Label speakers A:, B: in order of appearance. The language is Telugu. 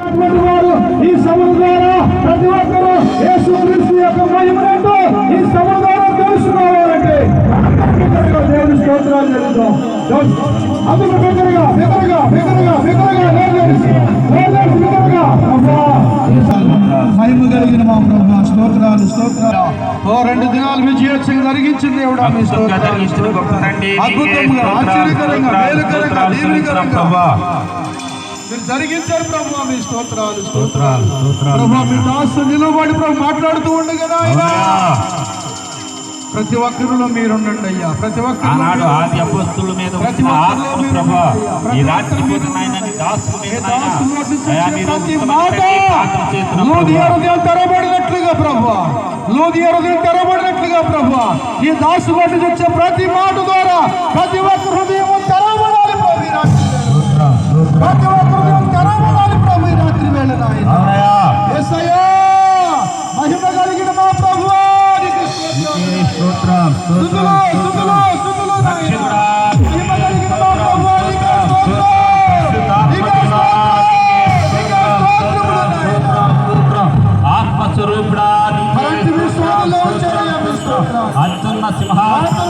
A: వారు ఈ సభల ద్వారా ప్రతి ఒక్కరూ యేసుక్రీస్తు యొక్క మహిమను ఈ సభల ద్వారా తెలుసుకోవాలంటే దేవుని స్తోత్రాలు చెల్లిద్దాం. అందుకు బిగ్గరగా బిగ్గరగా బిగ్గరగా బిగ్గరగా మహిమ కలిగిన మా ప్రభువా స్తోత్రాలు స్తోత్రాలు. ఓ 2 దినాలు విజయోత్సవం జరిగించిన దేవుడా మీ స్తోత్రాలు. అద్భుతంగా ఆశ్చర్యకరంగా మేలుకరంగా దీవెనకరంగా మీరు జరిగించారు ప్రభు. మీ స్తోత్రాలు స్తోత్రాలు ప్రభు. మీ దాసు నిలబడి ప్రభు మాట్లాడుతూ ఉండు కదా ఆయన. ప్రతి ఒక్కరిలో మీరుండండి అయ్యా. ప్రతి ఒక్కరు
B: ఆది అపోస్తుల మీద
A: తెరబడినట్లుగా ప్రభు, లూదియా హృదయం తెరబడినట్లుగా ప్రభు, ఈ దాసు బట్టి వచ్చే ప్రతి మాట ద్వారా ప్రతి ఒక్క హృదయం తెరబడాలి ప్రభు. ప్రతి ఒక్క హృదయం తెరబడాలి ప్రభు. ఈ రాత్రి వేళ యేసయ్యా మహిమ కలిగిన మా ప్రభు
B: ఆత్మస్వరూపుడా అత్యున్న సింహాసనం